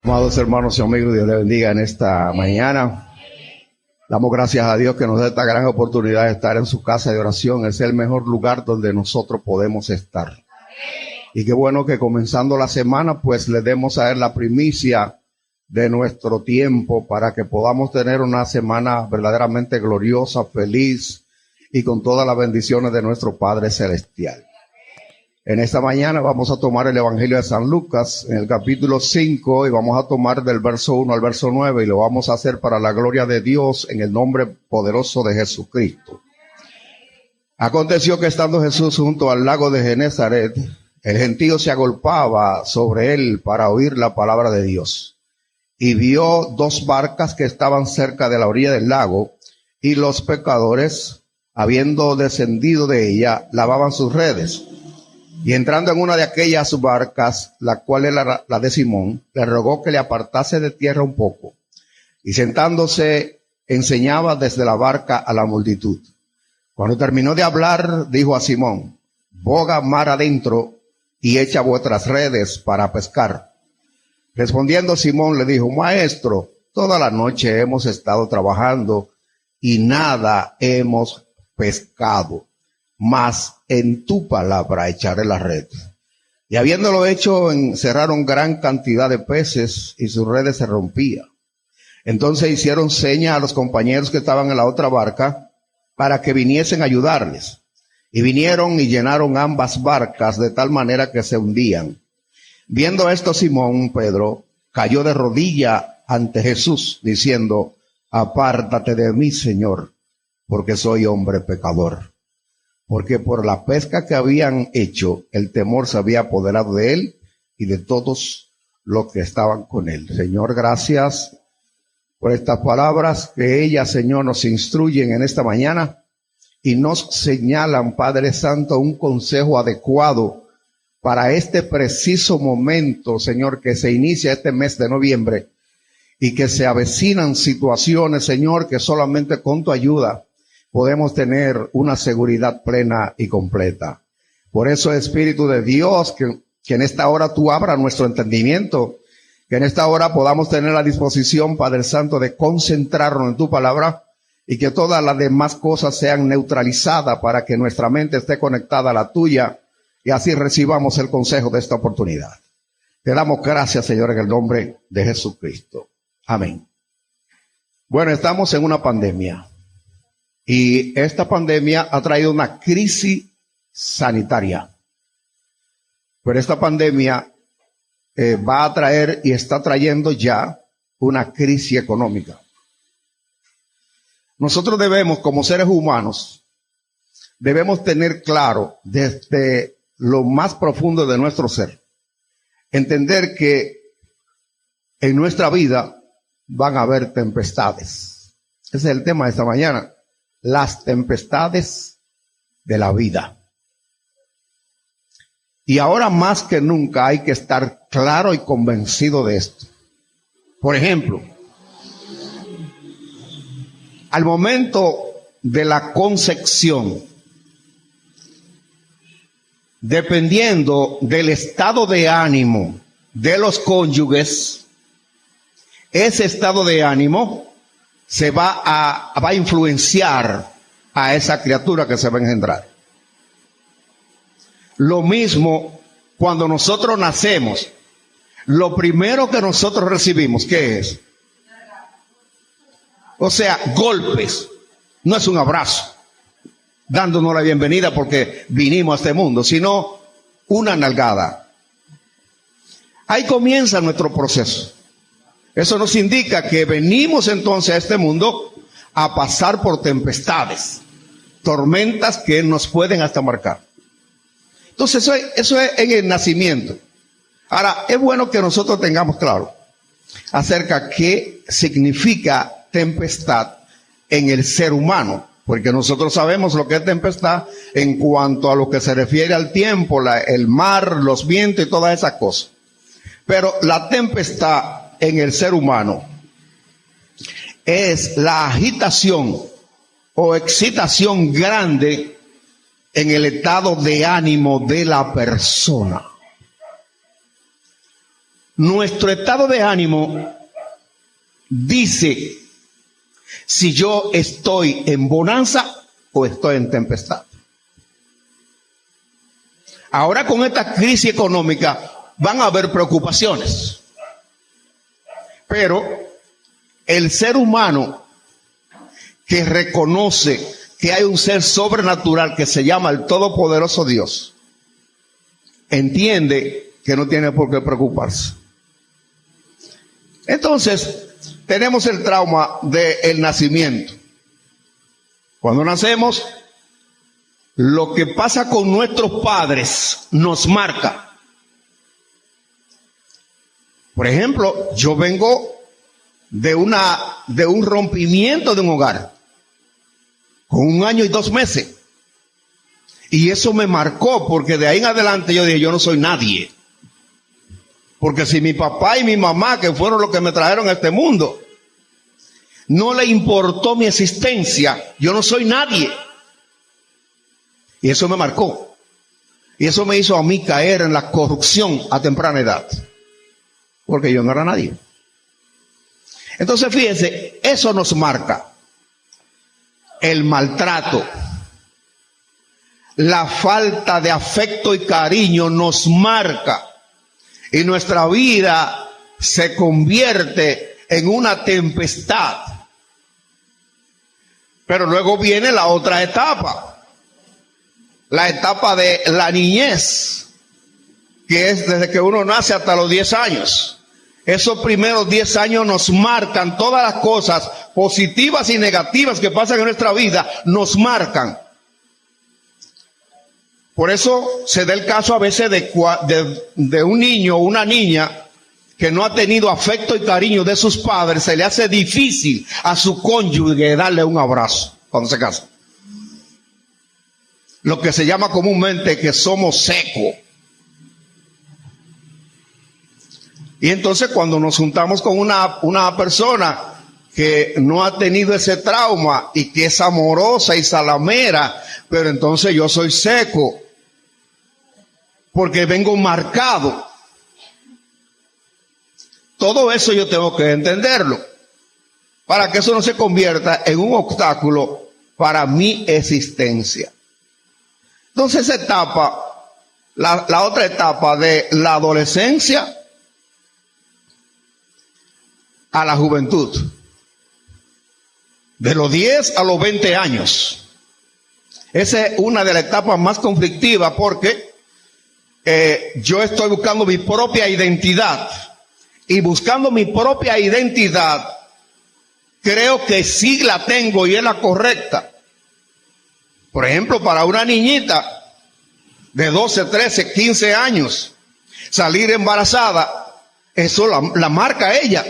Amados hermanos y amigos, Dios les bendiga en esta mañana. Damos gracias a Dios que nos da esta gran oportunidad de estar en su casa de oración. Es el mejor lugar donde nosotros podemos estar. Y qué bueno que comenzando la semana, pues le demos a él la primicia de nuestro tiempo para que podamos tener una semana verdaderamente gloriosa, feliz y con todas las bendiciones de nuestro Padre Celestial. En esta mañana vamos a tomar el Evangelio de San Lucas en el capítulo 5 y vamos a tomar del verso 1 al verso 9 y lo vamos a hacer para la gloria de Dios en el nombre poderoso de Jesucristo. Aconteció que estando Jesús junto al lago de Genezaret, el gentío se agolpaba sobre él para oír la palabra de Dios. Y vio dos barcas que estaban cerca de la orilla del lago, y los pescadores, habiendo descendido de ella, lavaban sus redes. Y entrando en una de aquellas barcas, la cual era la de Simón, le rogó que le apartase de tierra un poco. Y sentándose, enseñaba desde la barca a la multitud. Cuando terminó de hablar, dijo a Simón: boga mar adentro y echa vuestras redes para pescar. Respondiendo Simón le dijo: Maestro, toda la noche hemos estado trabajando y nada hemos pescado. Mas en tu palabra echaré la red. Y habiéndolo hecho, encerraron gran cantidad de peces y sus redes se rompían. Entonces hicieron seña a los compañeros que estaban en la otra barca para que viniesen a ayudarles. Y vinieron y llenaron ambas barcas de tal manera que se hundían. Viendo esto, Simón Pedro cayó de rodilla ante Jesús, diciendo: apártate de mí, Señor, porque soy hombre pecador. Porque por la pesca que habían hecho, el temor se había apoderado de él y de todos los que estaban con él. Señor, gracias por estas palabras, que ellas, Señor, nos instruyen en esta mañana y nos señalan, Padre Santo, un consejo adecuado para este preciso momento, Señor, que se inicia este mes de noviembre y que se avecinan situaciones, Señor, que solamente con tu ayuda podemos tener una seguridad plena y completa. Por eso, Espíritu de Dios, que en esta hora tú abras nuestro entendimiento, que en esta hora podamos tener la disposición, Padre Santo, de concentrarnos en tu palabra y que todas las demás cosas sean neutralizadas para que nuestra mente esté conectada a la tuya y así recibamos el consejo de esta oportunidad. Te damos gracias, Señor, en el nombre de Jesucristo. Amén. Bueno, estamos en una pandemia. Y esta pandemia ha traído una crisis sanitaria. Pero esta pandemia va a traer y está trayendo ya una crisis económica. Nosotros debemos, como seres humanos, debemos tener claro desde lo más profundo de nuestro ser, entender que en nuestra vida van a haber tempestades. Ese es el tema de esta mañana. Las tempestades de la vida. Y ahora más que nunca hay que estar claro y convencido de esto. Por ejemplo, al momento de la concepción, dependiendo del estado de ánimo de los cónyuges, ese estado de ánimo se va a influenciar a esa criatura que se va a engendrar. Lo mismo cuando nosotros nacemos, lo primero que nosotros recibimos, ¿qué es? O sea, golpes. No es un abrazo, dándonos la bienvenida porque vinimos a este mundo, sino una nalgada. Ahí comienza nuestro proceso. Eso nos indica que venimos entonces a este mundo a pasar por tempestades, tormentas que nos pueden hasta marcar. Entonces eso es en el nacimiento. Ahora, es bueno que nosotros tengamos claro acerca qué significa tempestad en el ser humano, porque nosotros sabemos lo que es tempestad en cuanto a lo que se refiere al tiempo, el mar, los vientos y todas esas cosas. Pero la tempestad en el ser humano es la agitación o excitación grande en el estado de ánimo de la persona. nuestro estado de ánimo dice si yo estoy en bonanza o estoy en tempestad. Ahora con esta crisis económica van a haber preocupaciones, pero el ser humano que reconoce que hay un ser sobrenatural que se llama el Todopoderoso Dios, entiende que no tiene por qué preocuparse. Entonces, tenemos el trauma del nacimiento. Cuando nacemos, lo que pasa con nuestros padres nos marca. Por ejemplo, yo vengo de un rompimiento de un hogar, con 1 año y 2 meses. Y eso me marcó, porque de ahí en adelante yo dije, yo no soy nadie. Porque si mi papá y mi mamá, que fueron los que me trajeron a este mundo, no le importó mi existencia, yo no soy nadie. Y eso me marcó. Y eso me hizo a mí caer en la corrupción a temprana edad. Porque yo no era nadie. Entonces fíjense, eso nos marca. El maltrato, la falta de afecto y cariño nos marca. Y nuestra vida se convierte en una tempestad. Pero luego viene la otra etapa. La etapa de la niñez, que es desde que uno nace hasta los 10 años. Esos primeros 10 años nos marcan todas las cosas positivas y negativas que pasan en nuestra vida, nos marcan. Por eso se da el caso a veces de un niño o una niña que no ha tenido afecto y cariño de sus padres, se le hace difícil a su cónyuge darle un abrazo cuando se casa. Lo que se llama comúnmente que somos secos. Y entonces cuando nos juntamos con una persona que no ha tenido ese trauma y que es amorosa y salamera, pero entonces yo soy seco, porque vengo marcado. Todo eso yo tengo que entenderlo, para que eso no se convierta en un obstáculo para mi existencia. Entonces esa etapa, la otra etapa de la adolescencia a la juventud, de los 10 a los 20 años. Esa es una de las etapas más conflictivas, porque yo estoy buscando mi propia identidad, y buscando mi propia identidad creo que sí la tengo y es la correcta. Por ejemplo, para una niñita de 12, 13, 15 años, salir embarazada, eso la marca a ella.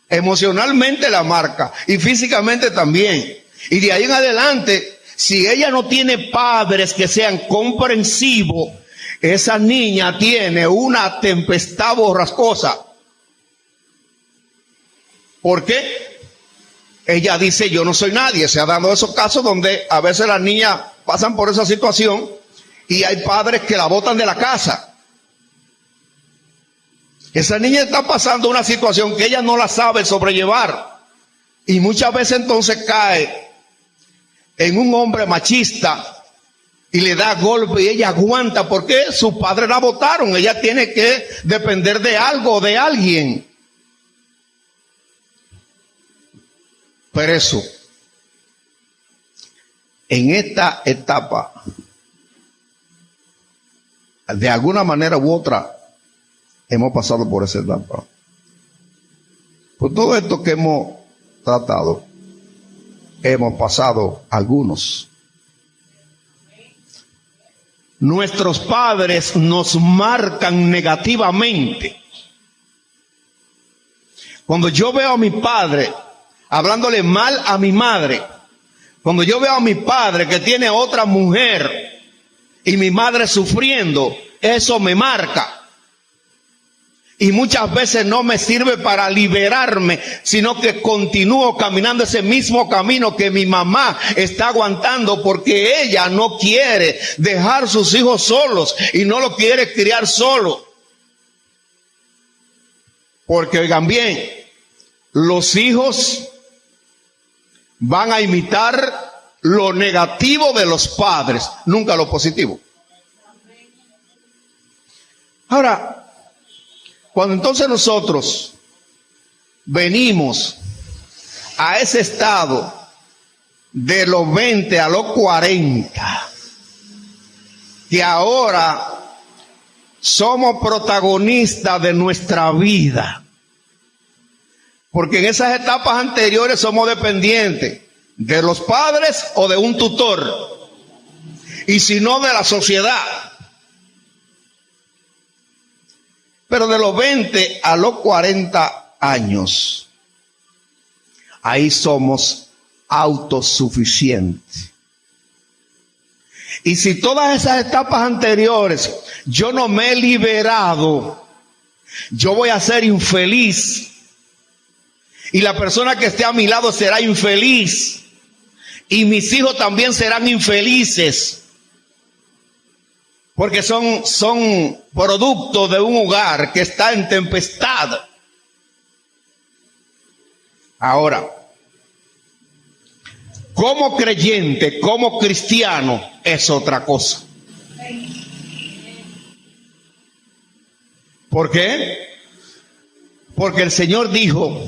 Emocionalmente la marca y físicamente también. Y de ahí en adelante, si ella no tiene padres que sean comprensivos, esa niña tiene una tempestad borrascosa. ¿Por qué? Ella dice, yo no soy nadie. Se ha dado esos casos donde a veces las niñas pasan por esa situación y hay padres que la botan de la casa. Esa niña está pasando una situación que ella no la sabe sobrellevar. Y muchas veces entonces cae en un hombre machista y le da golpe y ella aguanta porque sus padres la botaron. Ella tiene que depender de algo o de alguien. Pero eso, en esta etapa, de alguna manera u otra, hemos pasado por esa etapa. Por todo esto que hemos tratado, hemos pasado algunos. Nuestros padres nos marcan negativamente. Cuando yo veo a mi padre hablándole mal a mi madre, cuando yo veo a mi padre que tiene otra mujer y mi madre sufriendo, eso me marca. Y muchas veces no me sirve para liberarme, sino que continúo caminando ese mismo camino que mi mamá está aguantando, porque ella no quiere dejar sus hijos solos y no lo quiere criar solo. Porque oigan bien, los hijos van a imitar lo negativo de los padres, nunca lo positivo. Ahora, cuando entonces nosotros venimos a ese estado de los 20 a los 40, que ahora somos protagonistas de nuestra vida, porque en esas etapas anteriores somos dependientes de los padres o de un tutor, y si no de la sociedad. Pero de los 20 a los 40 años, ahí somos autosuficientes. Y si todas esas etapas anteriores yo no me he liberado, yo voy a ser infeliz. Y la persona que esté a mi lado será infeliz. Y mis hijos también serán infelices. Porque son producto de un hogar que está en tempestad. Ahora, como creyente, como cristiano, es otra cosa. ¿Por qué? Porque el Señor dijo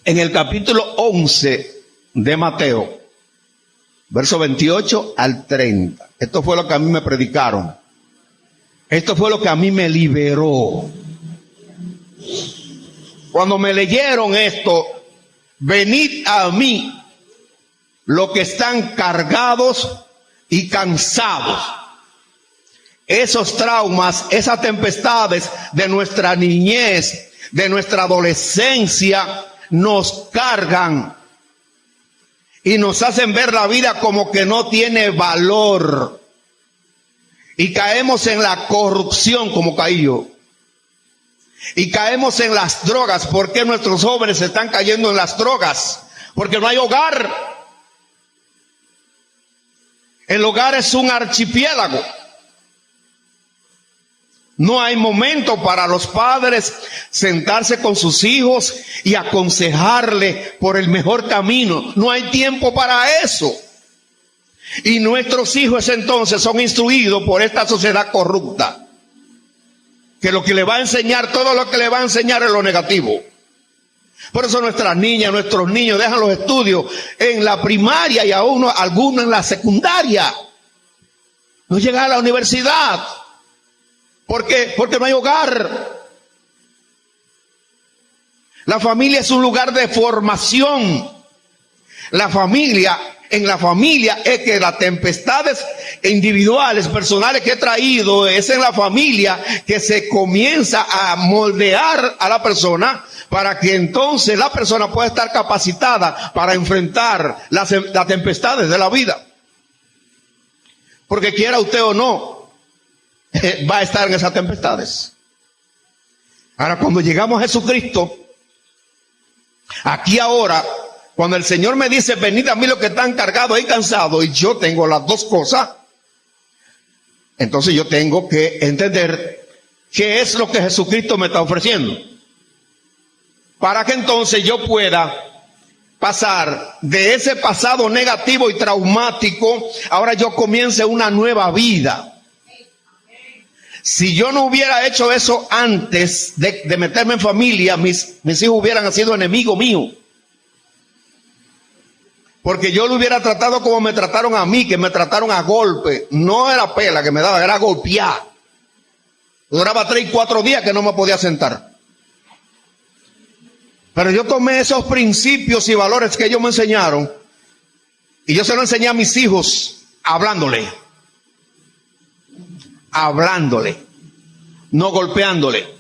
en el capítulo 11 de Mateo, verso 28 al 30. Esto fue lo que a mí me predicaron. Esto fue lo que a mí me liberó. Cuando me leyeron esto, venid a mí los que están cargados y cansados. Esos traumas, esas tempestades de nuestra niñez, de nuestra adolescencia, nos cargan y nos hacen ver la vida como que no tiene valor. Y caemos en la corrupción como caí yo. Y caemos en las drogas. ¿Por qué nuestros jóvenes están cayendo en las drogas? Porque no hay hogar. El hogar es un archipiélago. No hay momento para los padres sentarse con sus hijos y aconsejarle por el mejor camino. No hay tiempo para eso. Y nuestros hijos entonces son instruidos por esta sociedad corrupta, que lo que le va a enseñar, todo lo que le va a enseñar es lo negativo. Por eso nuestras niñas, nuestros niños dejan los estudios en la primaria y aún algunos en la secundaria. No llegan a la universidad. ¿Por qué? Porque no hay hogar. La familia es un lugar de formación. En la familia es que las tempestades individuales, personales que he traído, es en la familia que se comienza a moldear a la persona para que entonces la persona pueda estar capacitada para enfrentar las tempestades de la vida. Porque quiera usted o no, va a estar en esas tempestades. Ahora, cuando llegamos a Jesucristo, aquí ahora, cuando el Señor me dice, venid a mí los que están cargados y cansados, y yo tengo las dos cosas, entonces yo tengo que entender qué es lo que Jesucristo me está ofreciendo, para que entonces yo pueda pasar de ese pasado negativo y traumático, ahora yo comience una nueva vida. Si yo no hubiera hecho eso antes de meterme en familia, mis hijos hubieran sido enemigos míos. Porque yo lo hubiera tratado como me trataron a mí, que me trataron a golpe. No era pela que me daba, era golpear. Duraba 3 y 4 días que no me podía sentar. Pero yo tomé esos principios y valores que ellos me enseñaron y yo se los enseñé a mis hijos hablándole, no golpeándole.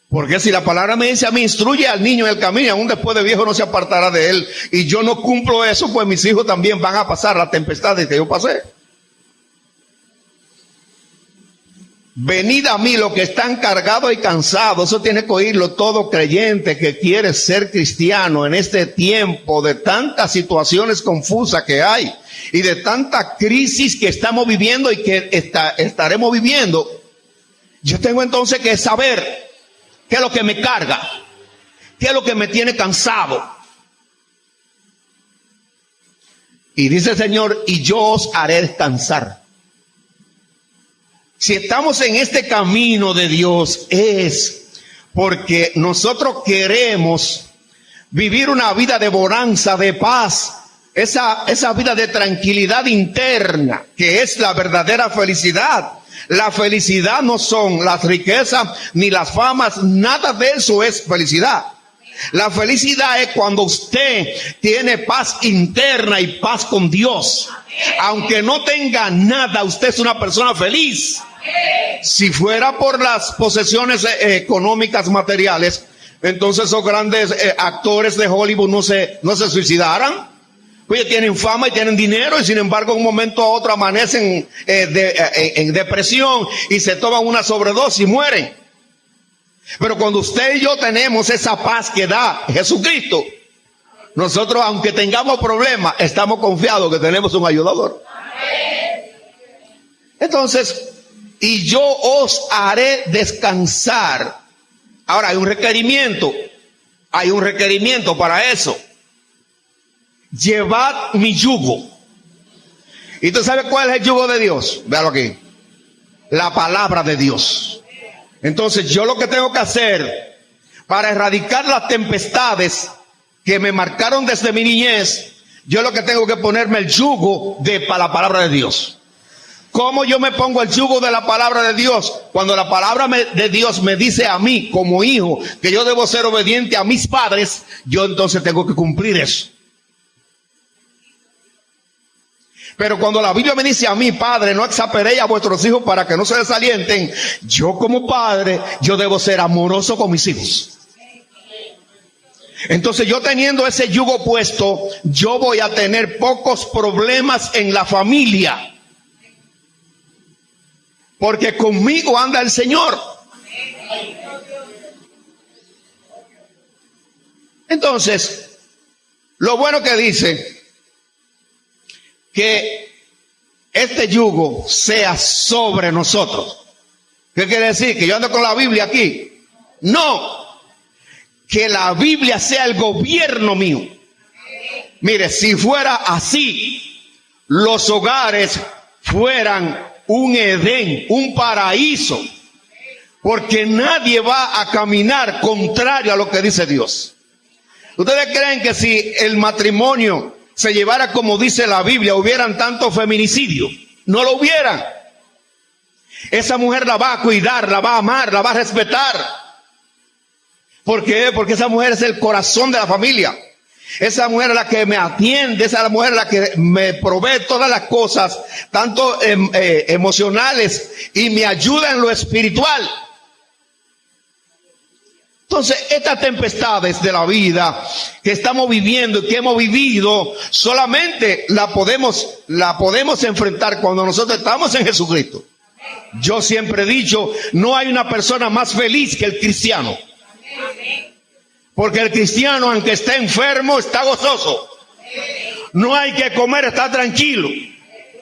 Porque si la palabra me dice a mí, instruye al niño en el camino, aún después de viejo no se apartará de él, y yo no cumplo eso, pues mis hijos también van a pasar las tempestades que yo pasé. Venid a mí los que están cargados y cansados. Eso tiene que oírlo todo creyente que quiere ser cristiano en este tiempo de tantas situaciones confusas que hay y de tanta crisis que estamos viviendo y que estaremos viviendo. Yo tengo entonces que saber qué es lo que me carga, qué es lo que me tiene cansado. Y dice el Señor, y yo os haré descansar. Si estamos en este camino de Dios es porque nosotros queremos vivir una vida de bonanza, de paz, esa vida de tranquilidad interna, que es la verdadera felicidad. La felicidad no son las riquezas ni las famas, nada de eso es felicidad. La felicidad es cuando usted tiene paz interna y paz con Dios. Aunque no tenga nada, usted es una persona feliz. Si fuera por las posesiones económicas materiales, entonces esos grandes actores de Hollywood no se suicidaran. Pues tienen fama y tienen dinero y sin embargo en un momento a otro amanecen en depresión y se toman una sobredosis y mueren. Pero cuando usted y yo tenemos esa paz que da Jesucristo, nosotros aunque tengamos problemas, estamos confiados que tenemos un ayudador. Entonces, y yo os haré descansar. Ahora hay un requerimiento para eso. Llevad mi yugo. ¿Y tú sabes cuál es el yugo de Dios? Véalo aquí. La palabra de Dios. Entonces yo lo que tengo que hacer para erradicar las tempestades que me marcaron desde mi niñez, yo lo que tengo que ponerme el yugo de la palabra de Dios. ¿Cómo yo me pongo el yugo de la palabra de Dios? Cuando la palabra de Dios me dice a mí como hijo que yo debo ser obediente a mis padres, yo entonces tengo que cumplir eso. Pero cuando la Biblia me dice a mí, padre, no exasperéis a vuestros hijos para que no se desalienten, yo como padre, yo debo ser amoroso con mis hijos. Entonces yo teniendo ese yugo puesto, yo voy a tener pocos problemas en la familia. Porque conmigo anda el Señor. Entonces, lo bueno que dice que este yugo sea sobre nosotros. ¿Qué quiere decir? ¿Que yo ando con la Biblia aquí? No. Que la Biblia sea el gobierno mío. Mire, si fuera así, los hogares fueran un Edén, un paraíso. Porque nadie va a caminar contrario a lo que dice Dios. ¿Ustedes creen que si el matrimonio se llevara como dice la Biblia, hubieran tanto feminicidio? No lo hubieran. Esa mujer la va a cuidar, la va a amar, la va a respetar. ¿Por qué? Porque esa mujer es el corazón de la familia. Esa mujer es la que me atiende, esa mujer es la que me provee todas las cosas, tanto emocionales, y me ayuda en lo espiritual. Entonces, estas tempestades de la vida que estamos viviendo y que hemos vivido, solamente la podemos enfrentar cuando nosotros estamos en Jesucristo. Yo siempre he dicho, no hay una persona más feliz que el cristiano. Porque el cristiano, aunque esté enfermo, está gozoso. No hay que comer, está tranquilo.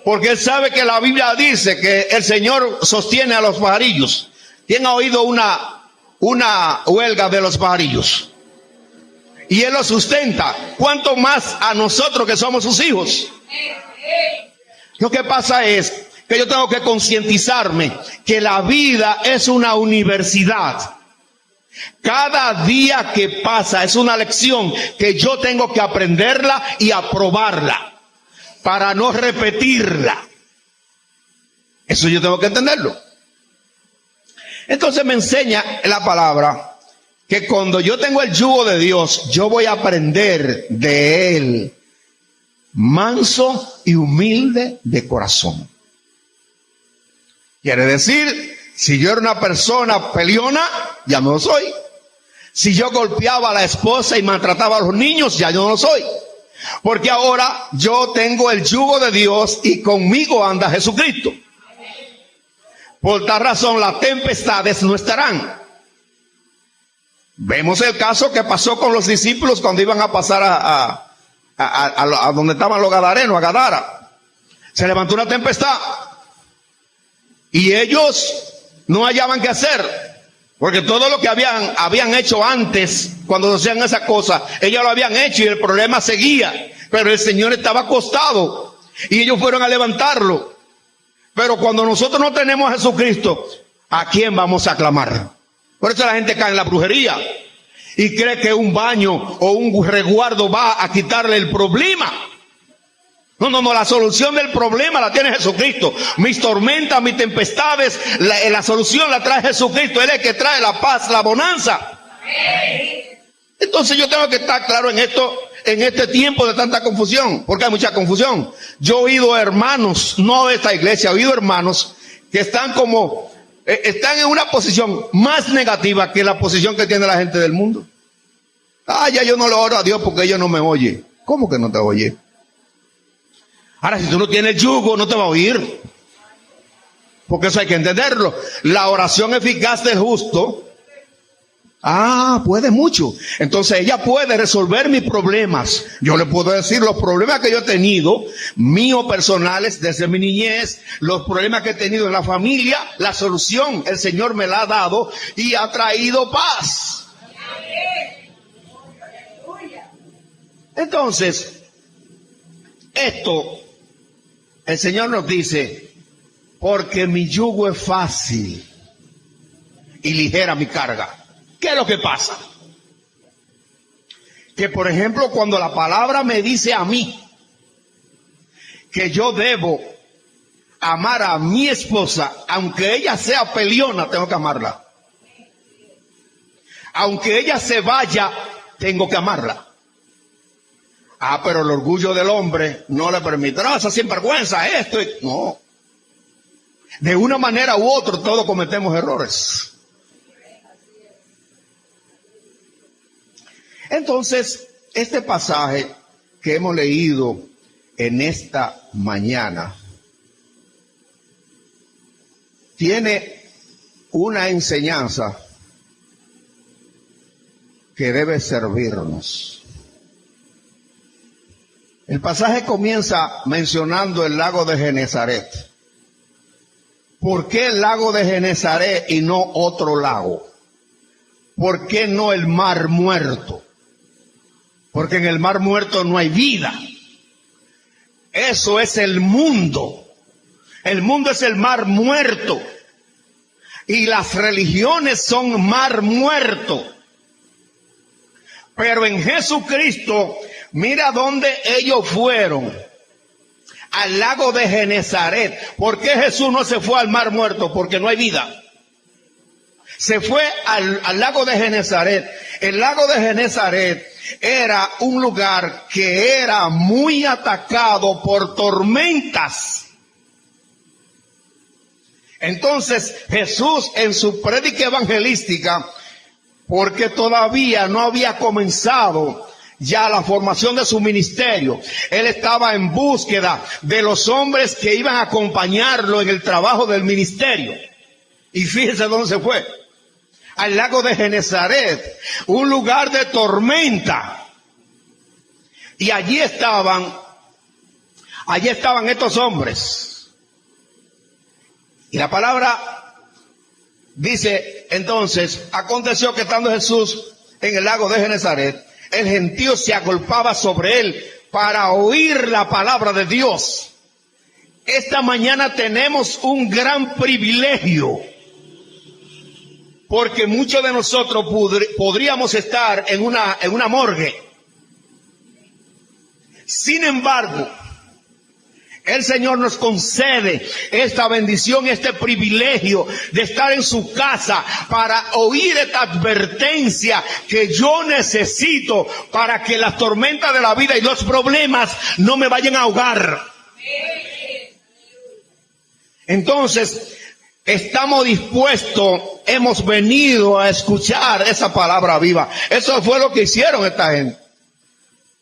Porque él sabe que la Biblia dice que el Señor sostiene a los pajarillos. ¿Quién ha oído una huelga de los pajarillos? Y Él los sustenta. ¿Cuánto más a nosotros que somos sus hijos? Lo que pasa es que yo tengo que concientizarme que la vida es una universidad. Cada día que pasa es una lección que yo tengo que aprenderla y aprobarla para no repetirla. Eso yo tengo que entenderlo. Entonces me enseña la palabra que cuando yo tengo el yugo de Dios, yo voy a aprender de Él, manso y humilde de corazón. Quiere decir, si yo era una persona peleona, ya no lo soy. Si yo golpeaba a la esposa y maltrataba a los niños, ya yo no lo soy. Porque ahora yo tengo el yugo de Dios y conmigo anda Jesucristo. Por tal razón las tempestades no estarán. Vemos el caso que pasó con los discípulos cuando iban a pasar a donde estaban los gadarenos, a Gadara. Se levantó una tempestad y ellos no hallaban qué hacer, porque todo lo que habían hecho antes, cuando hacían esa cosa, ellos lo habían hecho y el problema seguía, pero el Señor estaba acostado y ellos fueron a levantarlo. Pero cuando nosotros no tenemos a Jesucristo, ¿a quién vamos a clamar? Por eso la gente cae en la brujería y cree que un baño o un resguardo va a quitarle el problema. No, la solución del problema la tiene Jesucristo. Mis tormentas, mis tempestades, la solución la trae Jesucristo. Él es el que trae la paz, la bonanza. Entonces yo tengo que estar claro en esto, en este tiempo de tanta confusión, porque hay mucha confusión. Yo he oído hermanos, no de esta iglesia, he oído hermanos que están en una posición más negativa que la posición que tiene la gente del mundo. Ya yo no le oro a Dios porque ellos no me oye. ¿Cómo que no te oye? Ahora, si tú no tienes yugo, no te va a oír. Porque eso hay que entenderlo. La oración eficaz del justo, puede mucho. Entonces ella puede resolver mis problemas. Yo le puedo decir los problemas que yo he tenido, míos personales, desde mi niñez, los problemas que he tenido en la familia, la solución el Señor me la ha dado y ha traído paz. Entonces, el Señor nos dice, porque mi yugo es fácil y ligera mi carga. ¿Qué es lo que pasa? Que por ejemplo, cuando la palabra me dice a mí que yo debo amar a mi esposa, aunque ella sea peleona, tengo que amarla. Aunque ella se vaya, tengo que amarla. Pero el orgullo del hombre no le permite. No, esa sinvergüenza, esto. No. De una manera u otra, todos cometemos errores. Entonces, este pasaje que hemos leído en esta mañana tiene una enseñanza que debe servirnos. El pasaje comienza mencionando el lago de Genesaret. ¿Por qué el lago de Genesaret y no otro lago? ¿Por qué no el mar muerto? Porque en el mar muerto no hay vida. Eso es el mundo. El mundo es el mar muerto. Y las religiones son mar muerto. Pero en Jesucristo, mira dónde ellos fueron. Al lago de Genesaret. ¿Por qué Jesús no se fue al mar muerto? Porque no hay vida. Se fue al lago de Genesaret. El lago de Genesaret era un lugar que era muy atacado por tormentas. Entonces Jesús, en su prédica evangelística, porque todavía no había comenzado ya la formación de su ministerio, él estaba en búsqueda de los hombres que iban a acompañarlo en el trabajo del ministerio. Y fíjense dónde se fue. Al lago de Genesaret, un lugar de tormenta. Y allí estaban estos hombres. Y la palabra dice entonces, aconteció que estando Jesús en el lago de Genesaret, el gentío se agolpaba sobre él para oír la palabra de Dios. Esta mañana tenemos un gran privilegio, porque muchos de nosotros podríamos estar en una morgue. Sin embargo, el Señor nos concede esta bendición, este privilegio de estar en su casa para oír esta advertencia que yo necesito para que las tormentas de la vida y los problemas no me vayan a ahogar. Entonces, estamos dispuestos, hemos venido a escuchar esa palabra viva. Eso fue lo que hicieron esta gente.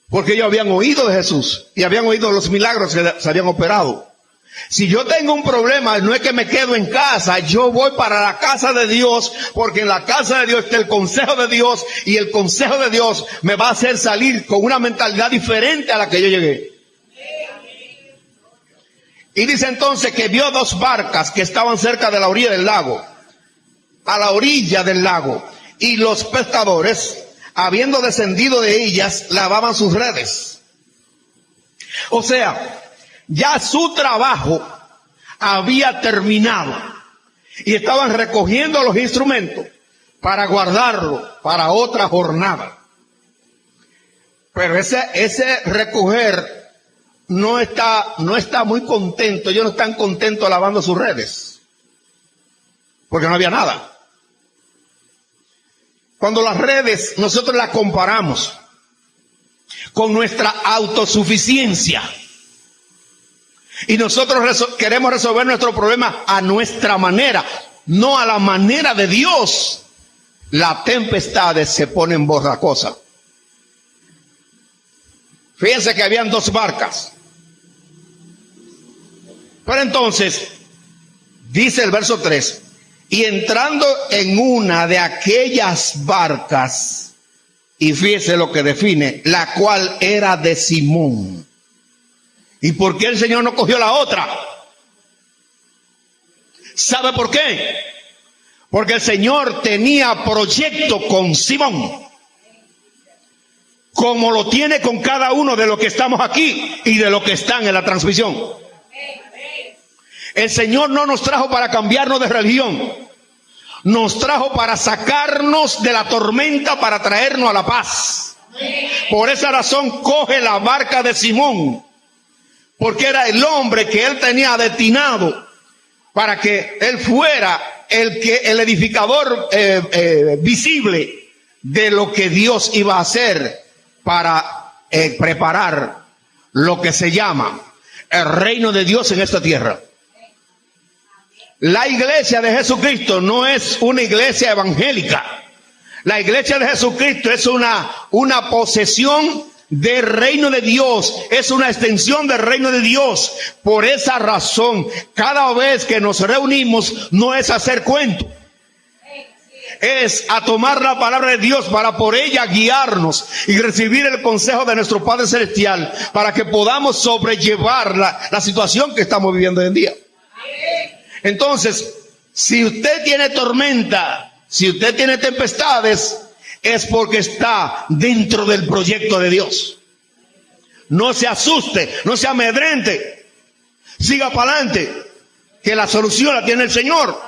Porque ellos habían oído de Jesús y habían oído los milagros que se habían operado. Si yo tengo un problema, no es que me quedo en casa, yo voy para la casa de Dios, porque en la casa de Dios está el consejo de Dios, y el consejo de Dios me va a hacer salir con una mentalidad diferente a la que yo llegué. Y dice entonces que vio dos barcas que estaban cerca de la orilla del lago. a la orilla del lago, y los pescadores, habiendo descendido de ellas, lavaban sus redes. O sea, ya su trabajo había terminado y estaban recogiendo los instrumentos para guardarlo para otra jornada. Pero ese recoger no está muy contento. Ellos no están contentos lavando sus redes, porque no había nada. Cuando las redes nosotros las comparamos con nuestra autosuficiencia y nosotros queremos resolver nuestro problema a nuestra manera, no a la manera de Dios, las tempestades se ponen borracosas. Fíjense que habían 2 barcas. Pero entonces, dice el verso 3, y entrando en una de aquellas barcas, y fíjese lo que define, la cual era de Simón. ¿Y por qué el Señor no cogió la otra? ¿Sabe por qué? Porque el Señor tenía proyecto con Simón, como lo tiene con cada uno de los que estamos aquí y de los que están en la transmisión. El Señor no nos trajo para cambiarnos de religión, nos trajo para sacarnos de la tormenta, para traernos a la paz. Por esa razón coge la barca de Simón, porque era el hombre que él tenía destinado para que él fuera el edificador visible de lo que Dios iba a hacer para preparar lo que se llama el reino de Dios en esta tierra. La iglesia de Jesucristo no es una iglesia evangélica. La iglesia de Jesucristo es una posesión del reino de Dios, es una extensión del reino de Dios. Por esa razón, cada vez que nos reunimos, no es hacer cuento, es a tomar la palabra de Dios para por ella guiarnos y recibir el consejo de nuestro Padre Celestial para que podamos sobrellevar la situación que estamos viviendo hoy en día. Entonces, si usted tiene tormenta, si usted tiene tempestades, es porque está dentro del proyecto de Dios. No se asuste, no se amedrente, siga para adelante, que la solución la tiene el Señor.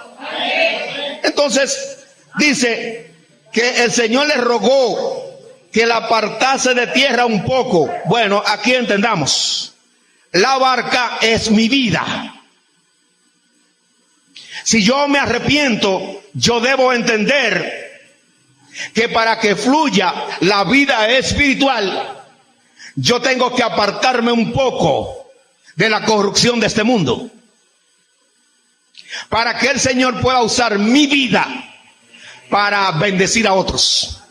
Entonces, dice que el Señor le rogó que la apartase de tierra un poco. Bueno, aquí entendamos, la barca es mi vida. Si yo me arrepiento, yo debo entender que para que fluya la vida espiritual, yo tengo que apartarme un poco de la corrupción de este mundo, para que el Señor pueda usar mi vida para bendecir a otros.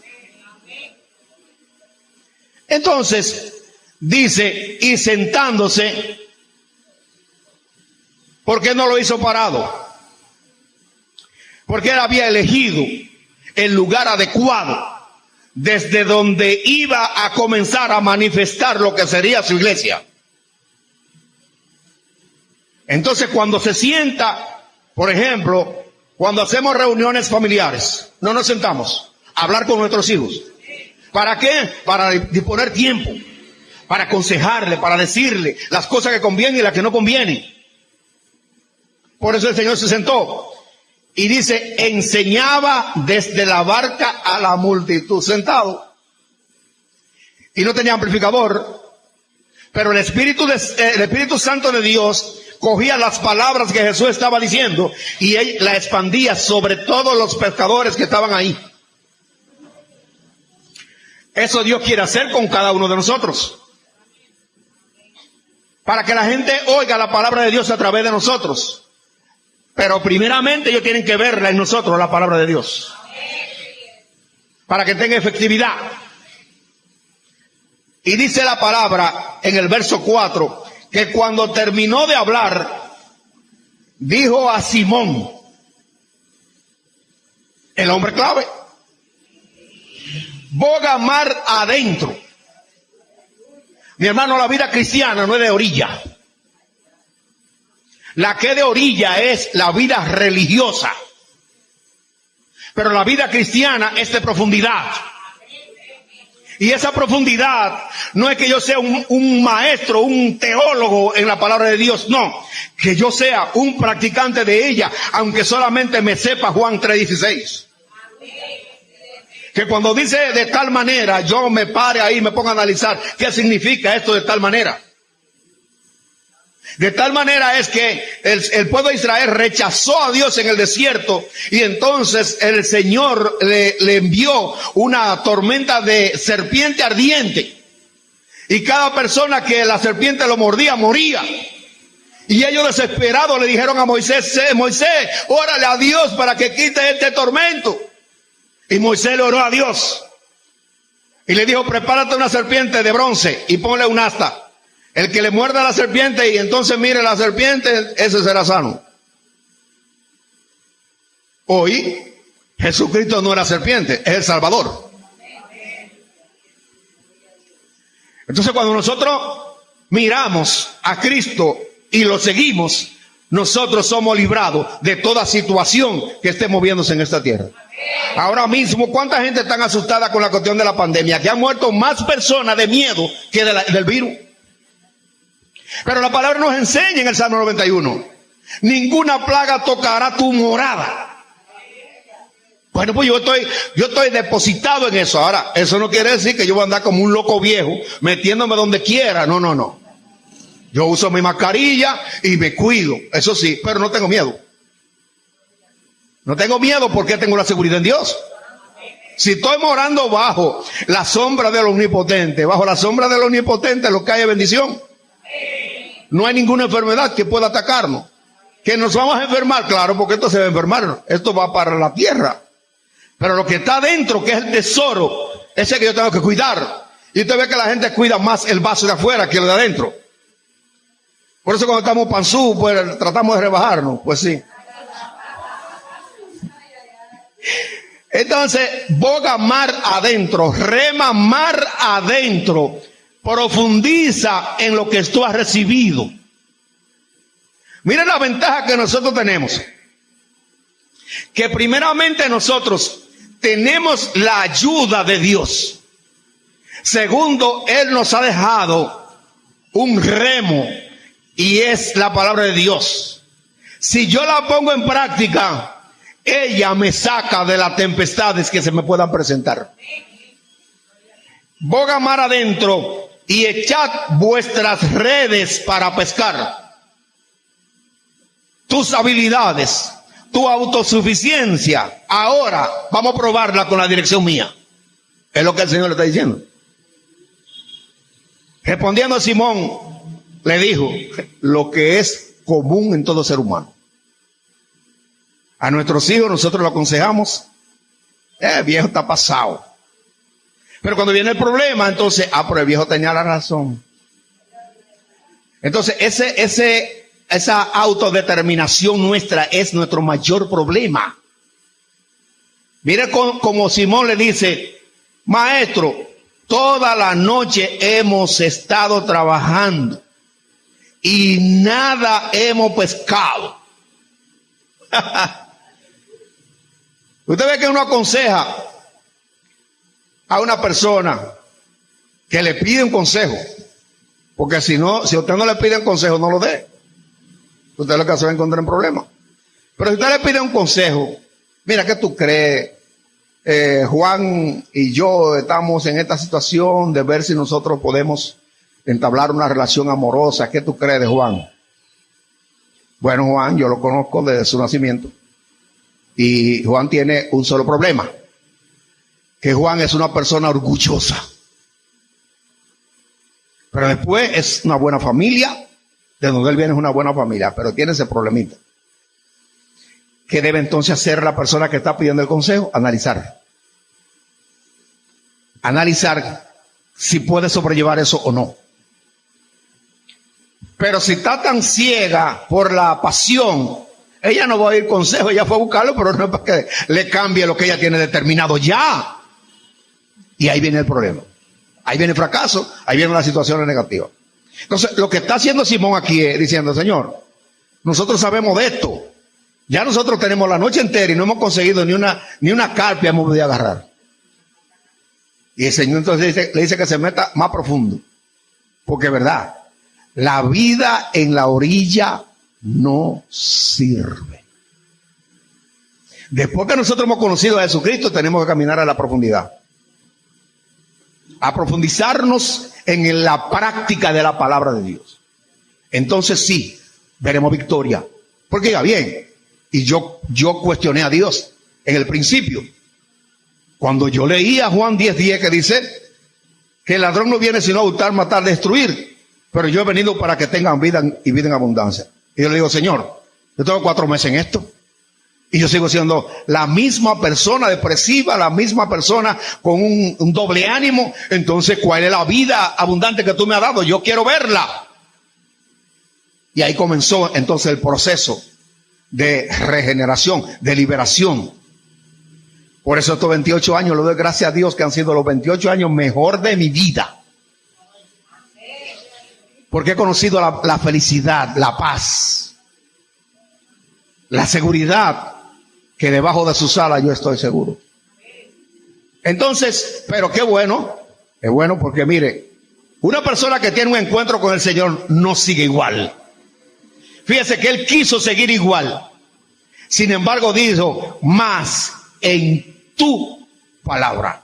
Entonces, dice, y sentándose, ¿por qué no lo hizo parado? Porque él había elegido el lugar adecuado desde donde iba a comenzar a manifestar lo que sería su iglesia. Entonces, cuando se sienta, por ejemplo, cuando hacemos reuniones familiares, no nos sentamos a hablar con nuestros hijos. ¿Para qué? Para disponer tiempo, para aconsejarle, para decirle las cosas que convienen y las que no convienen. Por eso el Señor se sentó. Y dice, enseñaba desde la barca a la multitud sentado. Y no tenía amplificador, pero el Espíritu Santo de Dios cogía las palabras que Jesús estaba diciendo y él la expandía sobre todos los pescadores que estaban ahí. Eso Dios quiere hacer con cada uno de nosotros, para que la gente oiga la palabra de Dios a través de nosotros. Pero primeramente ellos tienen que verla en nosotros, la palabra de Dios, para que tenga efectividad. Y dice la palabra en el verso 4, que cuando terminó de hablar, dijo a Simón, el hombre clave, boga mar adentro. Mi hermano, la vida cristiana no es de orilla. La que de orilla es la vida religiosa. Pero la vida cristiana es de profundidad. Y esa profundidad no es que yo sea un maestro, un teólogo en la palabra de Dios. No, que yo sea un practicante de ella, aunque solamente me sepa Juan 3:16. Que cuando dice de tal manera, yo me pare ahí y me ponga a analizar qué significa esto de tal manera. De tal manera es que el pueblo de Israel rechazó a Dios en el desierto y entonces el Señor le envió una tormenta de serpiente ardiente. Y cada persona que la serpiente lo mordía, moría. Y ellos desesperados le dijeron a Moisés, Moisés, órale a Dios para que quite este tormento. Y Moisés le oró a Dios. Y le dijo, prepárate una serpiente de bronce y ponle un asta. El que le muerda a la serpiente y entonces mire la serpiente, ese será sano. Hoy, Jesucristo no es la serpiente, es el Salvador. Entonces cuando nosotros miramos a Cristo y lo seguimos, nosotros somos librados de toda situación que esté moviéndose en esta tierra. Ahora mismo, ¿cuánta gente está asustada con la cuestión de la pandemia? Que han muerto más personas de miedo que del virus. Pero la palabra nos enseña en el Salmo 91, ninguna plaga tocará tu morada. Bueno, pues yo estoy depositado en eso. Ahora, eso no quiere decir que yo voy a andar como un loco viejo, metiéndome donde quiera. No. Yo uso mi mascarilla y me cuido, eso sí, pero no tengo miedo. No tengo miedo porque tengo la seguridad en Dios. Si estoy morando bajo la sombra del Omnipotente, bajo la sombra del Omnipotente lo que hay es bendición. No hay ninguna enfermedad que pueda atacarnos. Que nos vamos a enfermar, claro, porque esto se va a enfermar. Esto va para la tierra. Pero lo que está adentro, que es el tesoro, ese que yo tengo que cuidar. Y usted ve que la gente cuida más el vaso de afuera que el de adentro. Por eso cuando estamos panzú, pues tratamos de rebajarnos. Pues sí. Entonces, boga mar adentro, rema mar adentro. Profundiza en lo que tú has recibido. Miren la ventaja que nosotros tenemos. Que primeramente nosotros tenemos la ayuda de Dios. Segundo, Él nos ha dejado un remo y es la palabra de Dios. Si yo la pongo en práctica, ella me saca de las tempestades que se me puedan presentar. Boga mar adentro y echad vuestras redes para pescar. Tus habilidades, tu autosuficiencia, ahora vamos a probarla con la dirección mía. Es lo que el Señor le está diciendo. Respondiendo a Simón, le dijo lo que es común en todo ser humano. A nuestros hijos nosotros lo aconsejamos, el viejo está pasado. Pero cuando viene el problema, entonces, pero el viejo tenía la razón. Entonces, esa autodeterminación nuestra es nuestro mayor problema. Mire como Simón le dice, maestro, toda la noche hemos estado trabajando y nada hemos pescado. Usted ve que uno aconseja a una persona que le pide un consejo, porque si usted no le pide un consejo, no lo dé. Usted lo que se va a encontrar en problemas. Pero si usted le pide un consejo, mira, ¿qué tú crees? Juan y yo estamos en esta situación de ver si nosotros podemos entablar una relación amorosa. ¿Qué tú crees de Juan? Bueno, Juan, yo lo conozco desde su nacimiento. Y Juan tiene un solo problema. Que Juan es una persona orgullosa. Pero después es una buena familia. De donde él viene es una buena familia. Pero tiene ese problemita. ¿Qué debe entonces hacer la persona que está pidiendo el consejo? Analizar. Analizar si puede sobrellevar eso o no. Pero si está tan ciega por la pasión, ella no va a oír consejo, ella fue a buscarlo, pero no es para que le cambie lo que ella tiene determinado ya. Y ahí viene el problema. Ahí viene el fracaso, ahí vienen las situaciones negativas. Entonces, lo que está haciendo Simón aquí es diciendo, Señor, nosotros sabemos de esto. Ya nosotros tenemos la noche entera y no hemos conseguido ni una carpia hemos podido agarrar. Y el Señor entonces le dice que se meta más profundo. Porque es verdad, la vida en la orilla no sirve. Después que nosotros hemos conocido a Jesucristo, tenemos que caminar a la profundidad. A profundizarnos en la práctica de la palabra de Dios. Entonces sí, veremos victoria. Porque ya bien, y yo cuestioné a Dios en el principio. Cuando yo leía Juan 10:10 que dice que el ladrón no viene sino a hurtar, matar, destruir. Pero yo he venido para que tengan vida y vida en abundancia. Y yo le digo, Señor, yo tengo 4 meses en esto. Y yo sigo siendo la misma persona depresiva, la misma persona con un doble ánimo. Entonces, ¿cuál es la vida abundante que tú me has dado? Yo quiero verla. Y ahí comenzó entonces el proceso de regeneración, de liberación. Por eso estos 28 años, le doy gracias a Dios que han sido los 28 años mejor de mi vida. Porque he conocido la felicidad, la paz, la seguridad, que debajo de sus alas yo estoy seguro. Entonces, pero qué bueno, es bueno porque mire, una persona que tiene un encuentro con el Señor no sigue igual. Fíjese que él quiso seguir igual. Sin embargo dijo, más en tu palabra.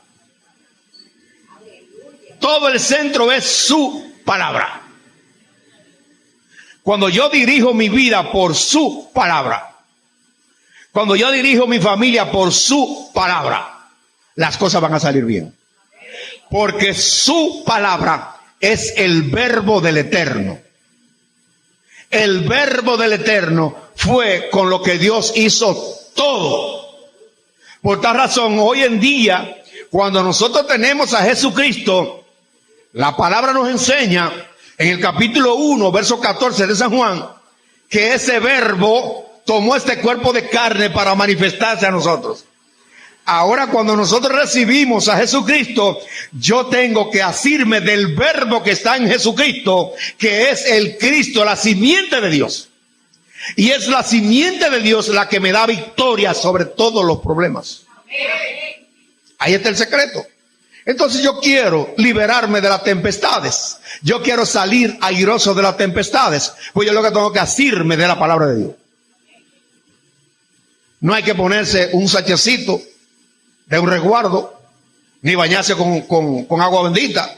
Todo el centro es su palabra. Cuando yo dirijo mi vida por su palabra, cuando yo dirijo mi familia por su palabra, las cosas van a salir bien. Porque su palabra es el verbo del Eterno. El verbo del Eterno fue con lo que Dios hizo todo. Por tal razón, hoy en día, cuando nosotros tenemos a Jesucristo, la palabra nos enseña en el capítulo 1, verso 14 de San Juan, que ese verbo tomó este cuerpo de carne para manifestarse a nosotros. Ahora cuando nosotros recibimos a Jesucristo, yo tengo que asirme del verbo que está en Jesucristo, que es el Cristo, la simiente de Dios. Y es la simiente de Dios la que me da victoria sobre todos los problemas. Ahí está el secreto. Entonces yo quiero liberarme de las tempestades. Yo quiero salir airoso de las tempestades. Pues yo lo que tengo que asirme de la palabra de Dios. No hay que ponerse un sachecito de un resguardo, ni bañarse con agua bendita,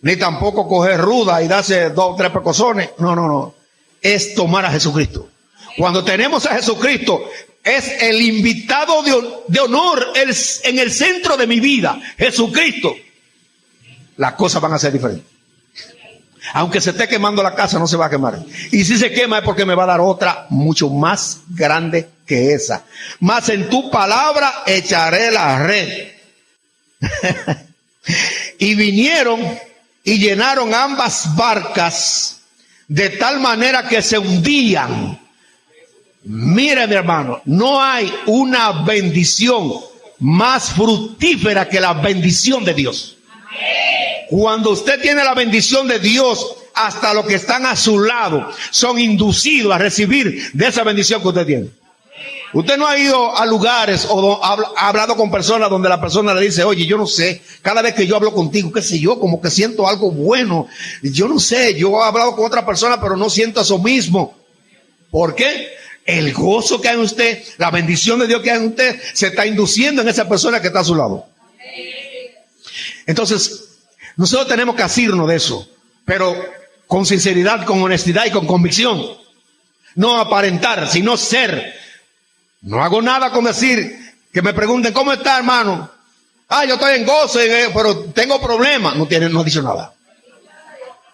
ni tampoco coger ruda y darse 2 o 3 pecosones. No. Es tomar a Jesucristo. Cuando tenemos a Jesucristo, es el invitado de honor en el centro de mi vida. Jesucristo. Las cosas van a ser diferentes. Aunque se esté quemando la casa, no se va a quemar. Y si se quema es porque me va a dar otra mucho más grande que esa. Más en tu palabra echaré la red. Y vinieron y llenaron ambas barcas de tal manera que se hundían. Mire, mi hermano, no hay una bendición más fructífera que la bendición de Dios. Cuando usted tiene la bendición de Dios, hasta los que están a su lado son inducidos a recibir de esa bendición que usted tiene. Usted no ha ido a lugares o ha hablado con personas donde la persona le dice, oye, yo no sé, cada vez que yo hablo contigo, qué sé yo, como que siento algo bueno. Yo no sé, yo he hablado con otra persona, pero no siento eso mismo. ¿Por qué? El gozo que hay en usted, la bendición de Dios que hay en usted, se está induciendo en esa persona que está a su lado. Entonces, nosotros tenemos que asirnos de eso, pero con sinceridad, con honestidad y con convicción. No aparentar, sino ser. No hago nada con decir que me pregunten, ¿cómo está, hermano? Yo estoy en gozo, pero tengo problemas. No ha dicho nada.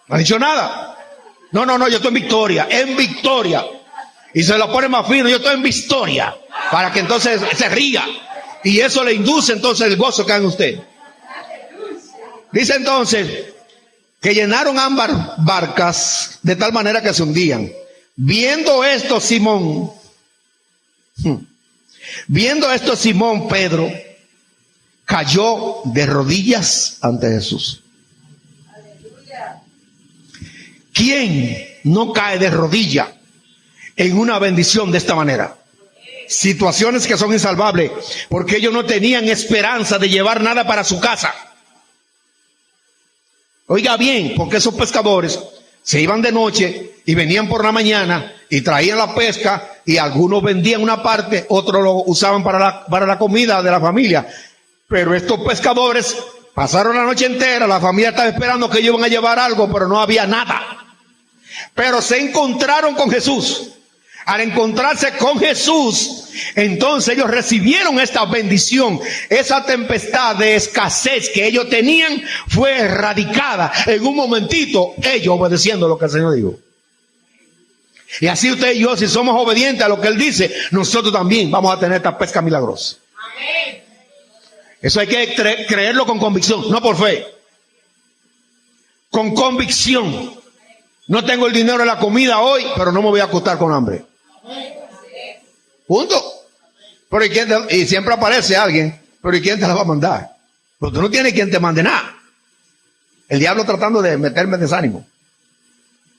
No ha dicho nada. No, yo estoy en victoria, Y se lo pone más fino, yo estoy en victoria, para que entonces se ría. Y eso le induce entonces el gozo que hay en usted. Dice entonces que llenaron ambas barcas de tal manera que se hundían. Viendo esto Simón Pedro cayó de rodillas ante Jesús. ¿Quién no cae de rodillas en una bendición de esta manera? situaciones que son insalvables, porque ellos no tenían esperanza de llevar nada para su casa. Oiga bien, porque esos pescadores se iban de noche y venían por la mañana y traían la pesca, y algunos vendían una parte, otros lo usaban para la comida de la familia. Pero estos pescadores pasaron la noche entera, la familia estaba esperando que ellos iban a llevar algo, pero no había nada. Pero se encontraron con Jesús. Al encontrarse con Jesús, entonces ellos recibieron esta bendición. Esa tempestad de escasez que ellos tenían fue erradicada en un momentito, ellos obedeciendo lo que el Señor dijo. Y así usted y yo, si somos obedientes a lo que Él dice, nosotros también vamos a tener esta pesca milagrosa. Amén. Eso hay que creerlo con convicción, no por fe. Con convicción. No tengo el dinero de la comida hoy, pero no me voy a acostar con hambre. Punto. Pero y siempre aparece alguien, pero ¿y quién te la va a mandar? Pero tú no tienes quien te mande nada. El diablo tratando de meterme desánimo.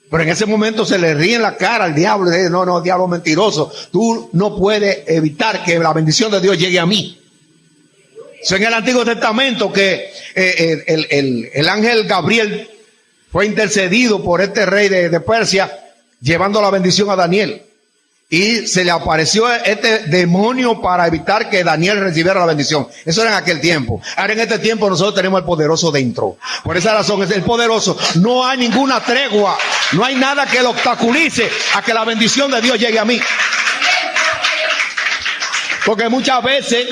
Pero en ese momento se le ríe en la cara al diablo y dice, no, diablo mentiroso, tú no puedes evitar que la bendición de Dios llegue a mí. Eso en el Antiguo Testamento que el ángel Gabriel fue intercedido por este rey de Persia, llevando la bendición a Daniel. Y se le apareció este demonio para evitar que Daniel recibiera la bendición. Eso era en aquel tiempo. Ahora en este tiempo nosotros tenemos al poderoso dentro. Por esa razón es el poderoso. No hay ninguna tregua. No hay nada que lo obstaculice a que la bendición de Dios llegue a mí. Porque muchas veces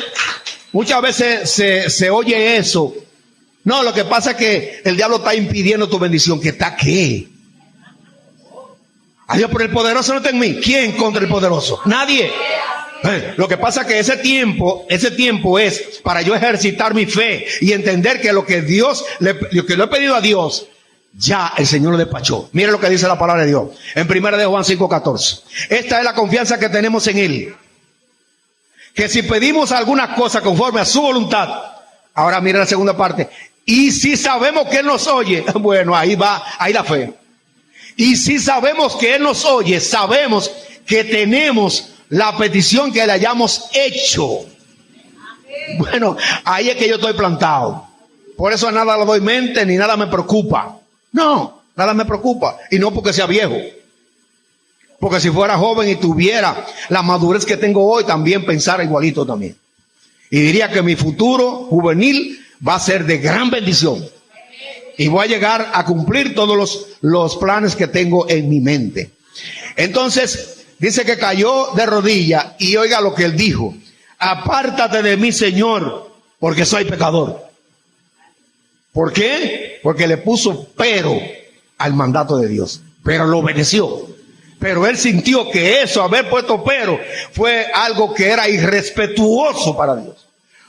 se oye eso. No, lo que pasa es que el diablo está impidiendo tu bendición. ¿Que está qué? Adiós, pero el poderoso no está en mí. ¿Quién contra el poderoso? Nadie. Lo que pasa es que ese tiempo es para yo ejercitar mi fe y entender que lo que lo que le he pedido a Dios, ya el Señor lo despachó. Mire lo que dice la palabra de Dios en 1 de Juan 5:14. Esta es la confianza que tenemos en Él, que si pedimos alguna cosa conforme a su voluntad, ahora mire la segunda parte, y si sabemos que Él nos oye, bueno, ahí la fe. Y si sabemos que Él nos oye, sabemos que tenemos la petición que le hayamos hecho. Bueno, ahí es que yo estoy plantado. Por eso a nada le doy mente ni nada me preocupa. No, nada me preocupa. Y no porque sea viejo. Porque si fuera joven y tuviera la madurez que tengo hoy, también pensara igualito también. Y diría que mi futuro juvenil va a ser de gran bendición. Y voy a llegar a cumplir todos los planes que tengo en mi mente. Entonces, dice que cayó de rodillas y oiga lo que él dijo. Apártate de mí, Señor, porque soy pecador. ¿Por qué? Porque le puso pero al mandato de Dios. Pero lo obedeció. Pero él sintió que eso, haber puesto pero, fue algo que era irrespetuoso para Dios.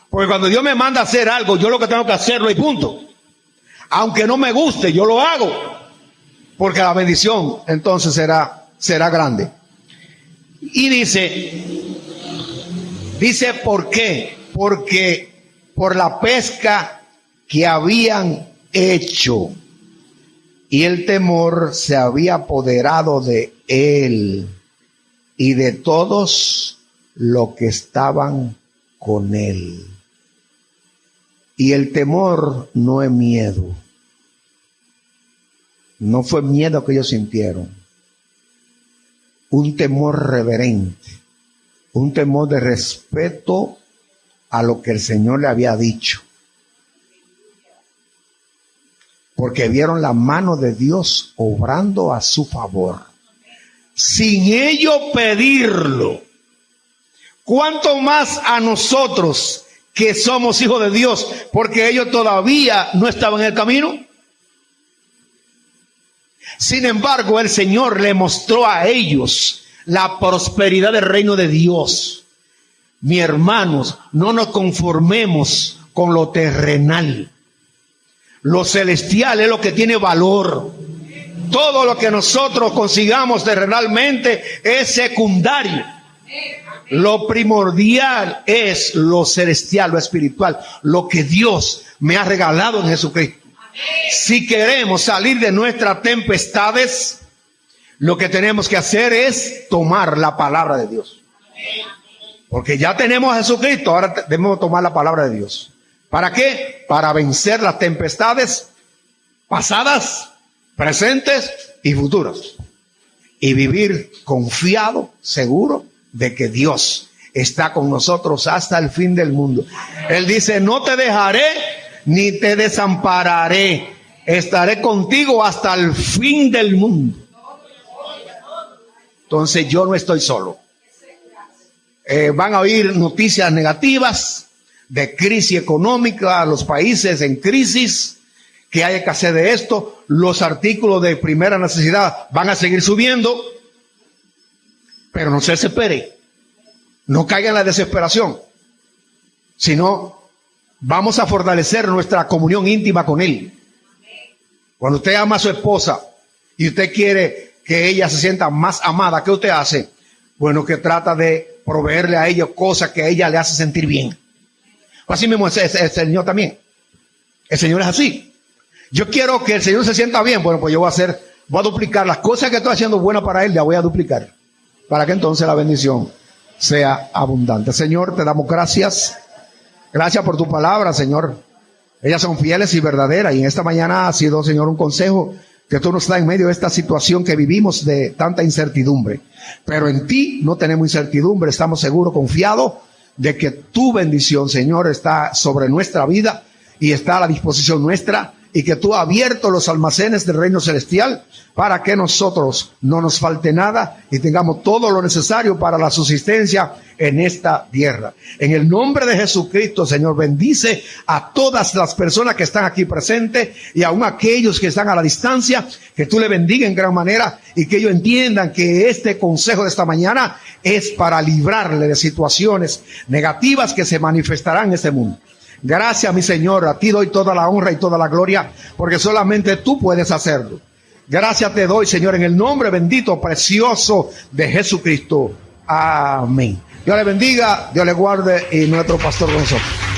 Porque cuando Dios me manda a hacer algo, yo lo que tengo que hacerlo y punto. Aunque no me guste, yo lo hago. Porque la bendición entonces será grande. Y dice ¿por qué? Porque por la pesca que habían hecho. Y el temor se había apoderado de él y de todos los que estaban con él. Y el temor no es miedo. No fue miedo que ellos sintieron. Un temor reverente. Un temor de respeto a lo que el Señor le había dicho. Porque vieron la mano de Dios obrando a su favor. Sin ellos pedirlo. ¿Cuánto más a nosotros que somos hijos de Dios? Porque ellos todavía no estaban en el camino. Sin embargo, el Señor le mostró a ellos la prosperidad del reino de Dios. Mis hermanos, no nos conformemos con lo terrenal. Lo celestial es lo que tiene valor. Todo lo que nosotros consigamos terrenalmente es secundario. Lo primordial es lo celestial, lo espiritual, lo que Dios me ha regalado en Jesucristo. Si queremos salir de nuestras tempestades, lo que tenemos que hacer es tomar la palabra de Dios. Porque ya tenemos a Jesucristo, ahora debemos tomar la palabra de Dios. ¿Para qué? Para vencer las tempestades pasadas, presentes y futuras. Y vivir confiado, seguro de que Dios está con nosotros hasta el fin del mundo. Él dice, no te dejaré ni te desampararé. Estaré contigo hasta el fin del mundo. Entonces yo no estoy solo. Van a oír noticias negativas de crisis económica, los países en crisis, que hay escasez de esto. Los artículos de primera necesidad van a seguir subiendo, pero no se desespere, no caiga en la desesperación, sino vamos a fortalecer nuestra comunión íntima con Él. Cuando usted ama a su esposa y usted quiere que ella se sienta más amada, ¿qué usted hace? Bueno, que trata de proveerle a ella cosas que a ella le hace sentir bien. Así mismo es el Señor también. El Señor es así. Yo quiero que el Señor se sienta bien. Bueno, pues yo voy a duplicar las cosas que estoy haciendo buenas para Él, las voy a duplicar, para que entonces la bendición sea abundante. Señor, te damos gracias. Gracias por tu palabra, Señor. Ellas son fieles y verdaderas. Y en esta mañana ha sido, Señor, un consejo que tú nos das en medio de esta situación que vivimos de tanta incertidumbre. Pero en ti no tenemos incertidumbre. Estamos seguros, confiados de que tu bendición, Señor, está sobre nuestra vida y está a la disposición nuestra, y que tú has abierto los almacenes del reino celestial para que nosotros no nos falte nada y tengamos todo lo necesario para la subsistencia en esta tierra. En el nombre de Jesucristo, Señor, bendice a todas las personas que están aquí presentes y aún aquellos que están a la distancia, que tú le bendiga en gran manera y que ellos entiendan que este consejo de esta mañana es para librarle de situaciones negativas que se manifestarán en este mundo. Gracias, mi Señor, a ti doy toda la honra y toda la gloria, porque solamente tú puedes hacerlo. Gracias te doy, Señor, en el nombre bendito, precioso de Jesucristo. Amén. Dios le bendiga, Dios le guarde y nuestro pastor con nosotros.